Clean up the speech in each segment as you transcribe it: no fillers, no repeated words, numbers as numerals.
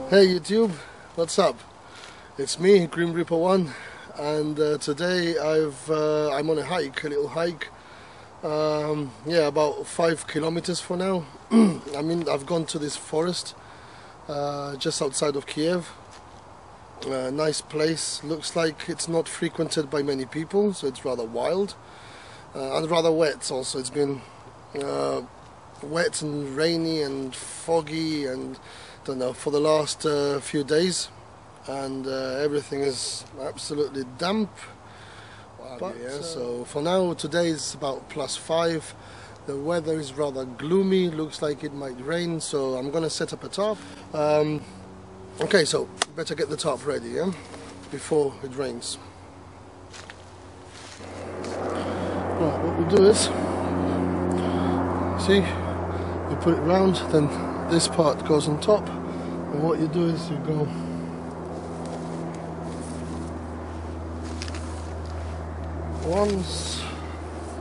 Hey YouTube, what's up? It's me, Grim Reaper 1, and today I'm on a hike, a little hike. Yeah, about 5 kilometers for now. I've gone to this forest just outside of Kiev. Nice place. Looks like it's not frequented by many people, so it's rather wild and rather wet. Also, it's been wet and rainy and foggy and don't know for the last few days, and everything is absolutely damp. But, so for now, today is about +5. The weather is rather gloomy, looks like it might rain, so I'm gonna set up a tarp. Okay, so better get the tarp ready, yeah, before it rains. Right, what we do is, see, you put it round, then this part goes on top, and what you do is you go once,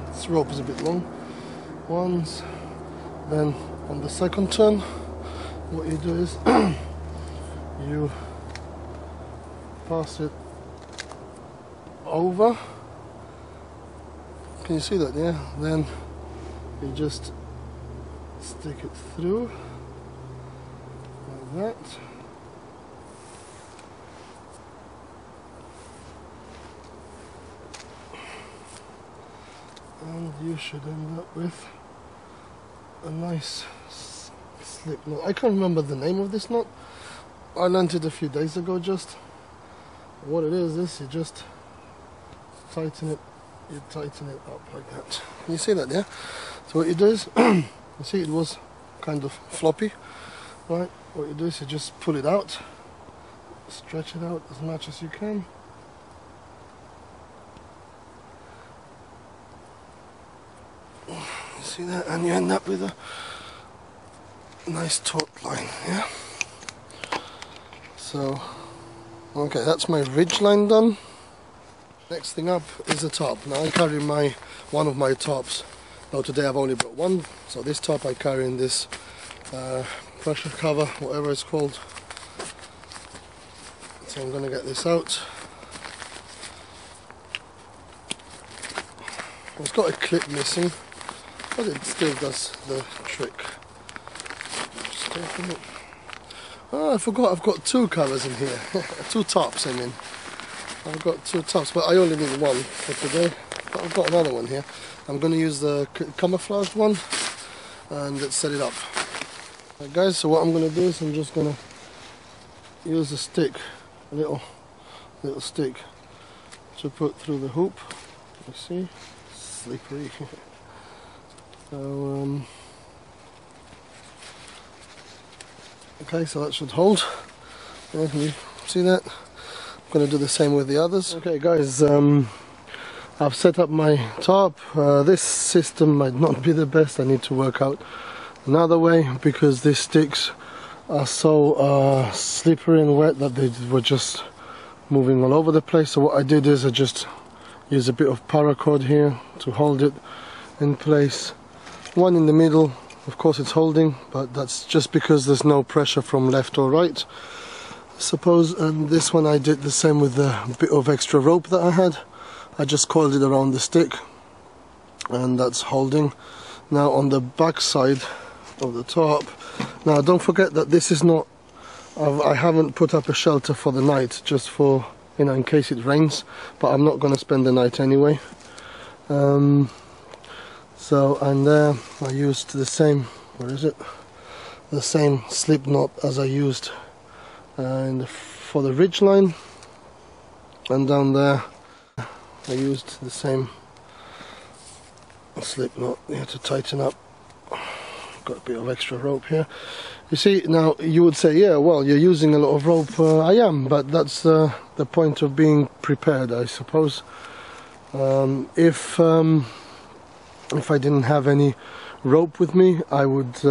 this rope is a bit long, once, then on the second turn, what you do is you pass it over. Can you see that? Yeah, then you just stick it through like that, and you should end up with a nice slip knot. I can't remember the name of this knot. I learned it a few days ago. Just what it is you just tighten it. You tighten it up like that. Can you see that? Yeah. So what you do is, you see it was kind of floppy, right? What you do is you just pull it out, stretch it out as much as you can. You see that, and you end up with a nice taut line. Yeah. So, okay, that's my ridge line done. Next thing up is the tarp. Now I carry one of my tarps. Now today I've only brought one, so this tarp I carry in this pressure cover, whatever it's called. So I'm going to get this out. It's got a clip missing, but it still does the trick. Just open it. Oh, I forgot, I've got 2 covers in here. 2 tarps, I mean. I've got 2 tarps, but I only need 1 for today. But I've got another one here. I'm going to use the camouflaged one, and let's set it up. Right, guys, so what I'm going to do is I'm just going to use a stick, a little stick, to put through the hoop. You see, slippery. So okay, so that should hold. Yeah, can you see that? I'm going to do the same with the others. Okay, guys. I've set up my tarp. This system might not be the best. I need to work out another way because these sticks are so slippery and wet that they were just moving all over the place. So what I did is I just used a bit of paracord here to hold it in place. One in the middle, of course it's holding, but that's just because there's no pressure from left or right, I suppose. And this one I did the same with the bit of extra rope that I had. I just coiled it around the stick, and that's holding. Now on the back side of the tarp, now don't forget that this is not, I haven't put up a shelter for the night, just for, you know, in case it rains, but I'm not going to spend the night anyway. So, and there I used the same, what is it? The same slip knot as I used for the ridge line, and down there I used the same slip knot here to tighten up. Got a bit of extra rope here. You see, now you would say, yeah, well, you're using a lot of rope. I am, but that's the point of being prepared, I suppose. If I didn't have any rope with me, I would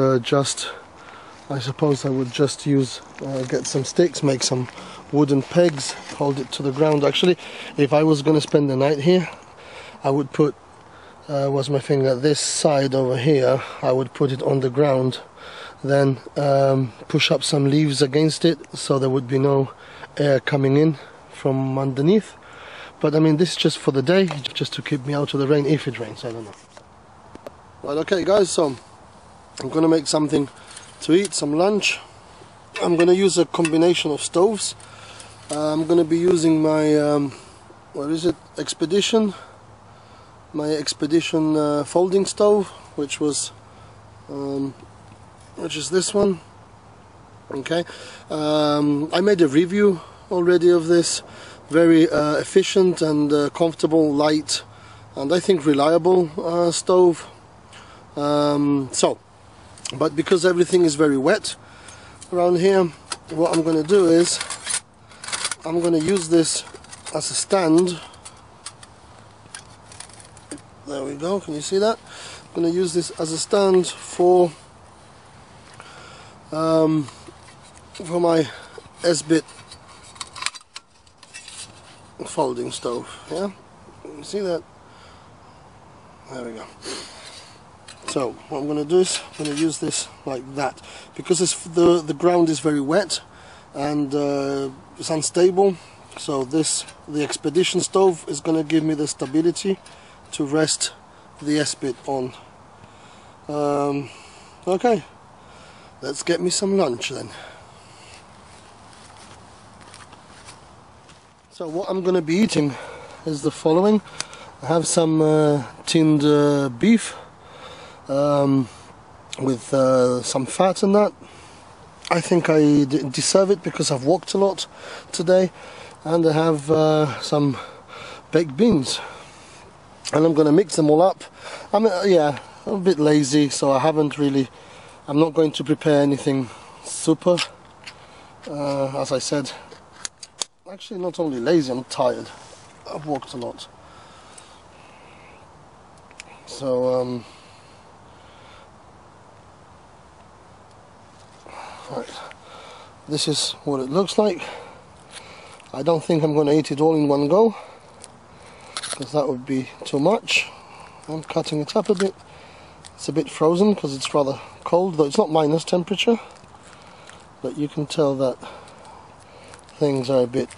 I suppose I would just use, get some sticks, make some wooden pegs, hold it to the ground. Actually, if I was going to spend the night here, I would put was my finger. This side over here, I would put it on the ground, then push up some leaves against it so there would be no air coming in from underneath. But I mean, this is just for the day, just to keep me out of the rain if it rains. I don't know. Right, okay guys, so I'm gonna make something to eat, some lunch. I'm gonna use a combination of stoves. I'm gonna be using my what is it, Expedition, my Expedition folding stove, which is this one. Okay, I made a review already of this. Very efficient and comfortable, light, and I think reliable stove. But because everything is very wet around here, what I'm going to do is I'm going to use this as a stand. There we go, can you see that? I'm going to use this as a stand for my S-bit folding stove. Yeah, you see that? There we go. So what I'm going to do is I'm going to use this like that, because the ground is very wet and it's unstable. So the Expedition stove is going to give me the stability to rest the S-bit on. Okay, let's get me some lunch then. So what I'm going to be eating is the following. I have some tinned beef with some fat in that. I think I deserve it because I've walked a lot today. And I have some baked beans, and I'm going to mix them all up. I'm a bit lazy, so I'm not going to prepare anything super. As I said, actually not only lazy, I'm tired. I've walked a lot. So right, this is what it looks like. I don't think I'm going to eat it all in one go, because that would be too much. I'm cutting it up a bit. It's a bit frozen because it's rather cold, though it's not minus temperature, but you can tell that things are a bit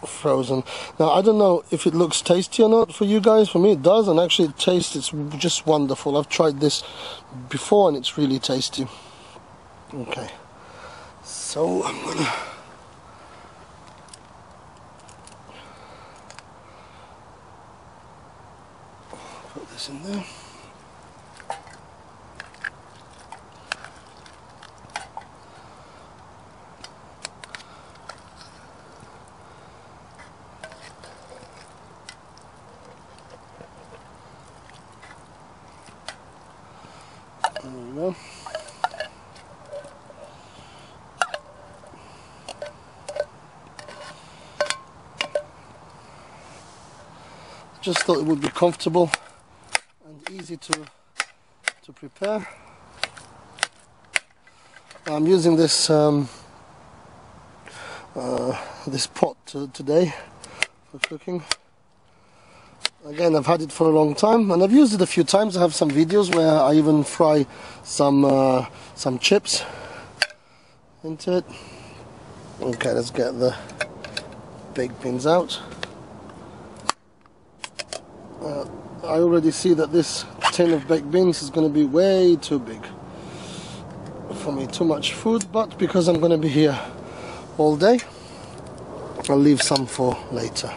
frozen. Now I don't know if it looks tasty or not for you guys. For me it does, and actually it tastes, it's just wonderful. I've tried this before and it's really tasty. Okay, so I'm gonna put this in there. There we go. Just thought it would be comfortable and easy to prepare. I'm using this this pot today for cooking. Again, I've had it for a long time and I've used it a few times. I have some videos where I even fry some chips into it. Okay, let's get the baked beans out. I already see that this tin of baked beans is going to be way too big for me, too much food, but because I'm going to be here all day, I'll leave some for later.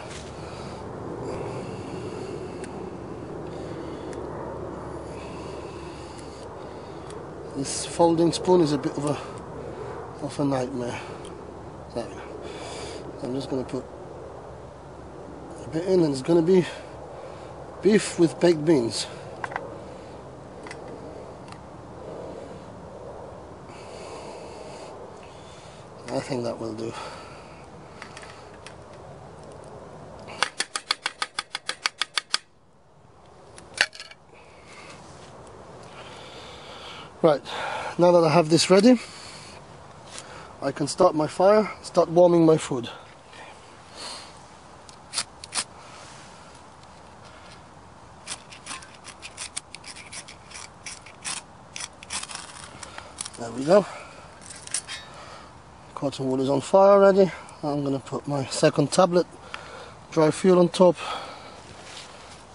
This folding spoon is a bit of a nightmare. There we go. I'm just going to put a bit in, and it's going to be beef with baked beans. I think that will do. Right, now that I have this ready, I can start my fire, start warming my food. There we go. Cotton wool is on fire already. I'm going to put my second tablet, dry fuel on top,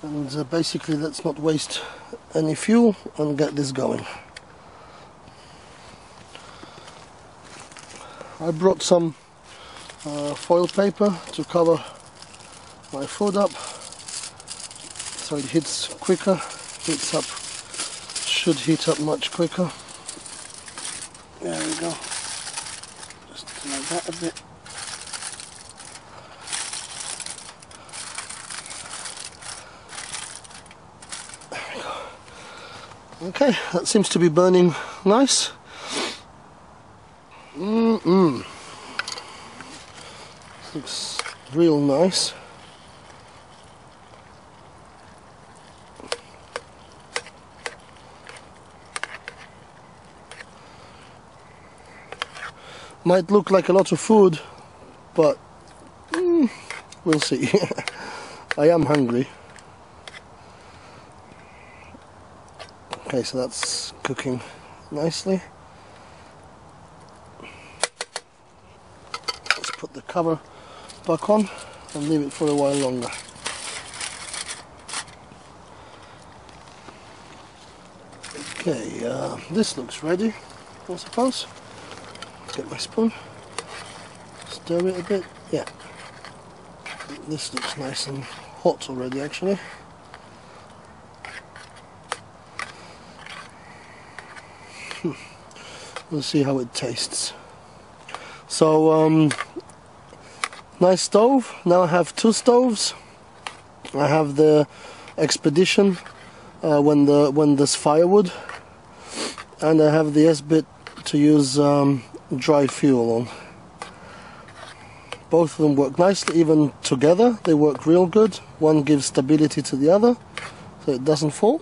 and basically let's not waste any fuel and get this going. I brought some foil paper to cover my food up so it heats quicker, should heat up much quicker. There we go, just like that a bit. There we go. Okay, that seems to be burning nice. Looks real nice. Might look like a lot of food, but we'll see. I am hungry. Okay, so that's cooking nicely. Let's put the cover back on and leave it for a while longer. Okay, this looks ready, I suppose. Get my spoon, stir it a bit. Yeah, this looks nice and hot already actually. We'll see how it tastes. So nice stove. Now I have two stoves. I have the Expedition when there's firewood, and I have the S-bit to use dry fuel on. Both of them work nicely, even together they work real good. One gives stability to the other so it doesn't fall.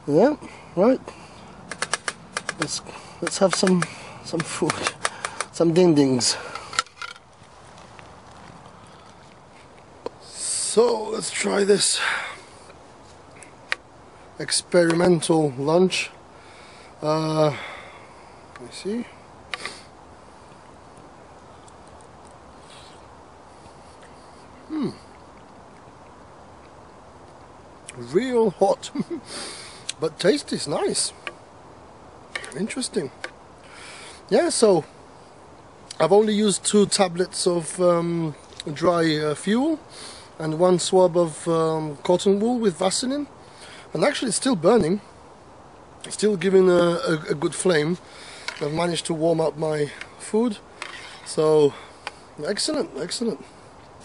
Yeah, right. Let's have some food, some ding-dings. So let's try this experimental lunch. Let me see. Real hot, but taste is nice. Interesting. Yeah, so I've only used 2 tablets of dry fuel and 1 swab of cotton wool with Vaseline, and actually it's still burning. It's still giving a good flame. I've managed to warm up my food, so excellent, excellent.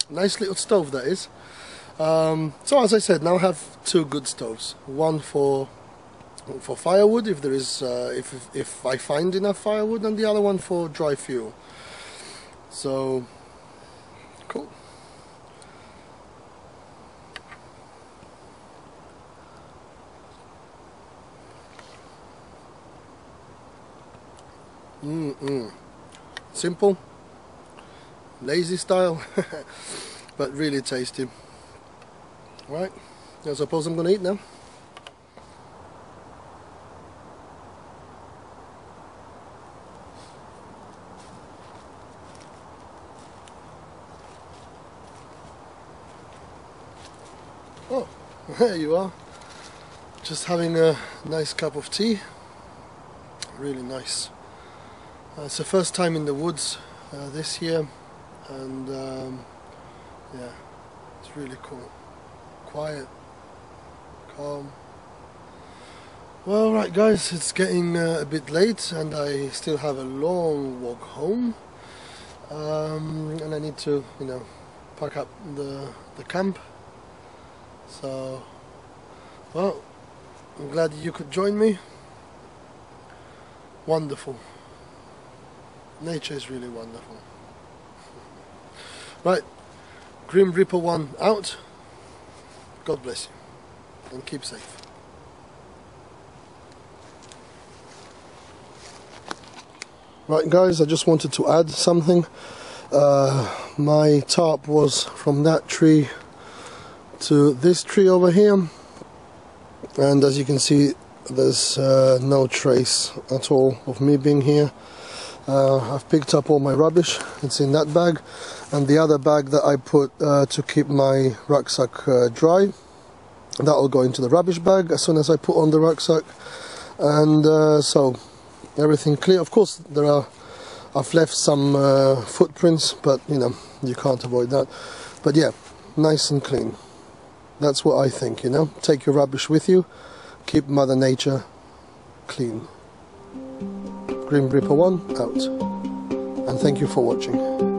Nice little stove that is. So as I said, now I have 2 good stoves. One for firewood, if there is, if I find enough firewood, and the other one for dry fuel. So cool. Simple, lazy style, but really tasty. Right, I suppose I'm gonna eat now. Oh, there you are. Just having a nice cup of tea. Really nice. It's the first time in the woods this year, and yeah, it's really cool. Quiet, calm. Well, right guys, it's getting a bit late and I still have a long walk home, and I need to, pack up the camp. So, well, I'm glad you could join me. Wonderful. Nature is really wonderful. Right, Grim Reaper 1 out. God bless you and keep safe. Right guys, I just wanted to add something. My tarp was from that tree to this tree over here, and as you can see, there's no trace at all of me being here. I've picked up all my rubbish, it's in that bag, and the other bag that I put to keep my rucksack dry, that will go into the rubbish bag as soon as I put on the rucksack. And so everything clear. Of course I've left some footprints, but you know, you can't avoid that. But yeah, nice and clean. That's what I think, you know. Take your rubbish with you, keep Mother Nature clean. Grim Reaper 1 out, and thank you for watching.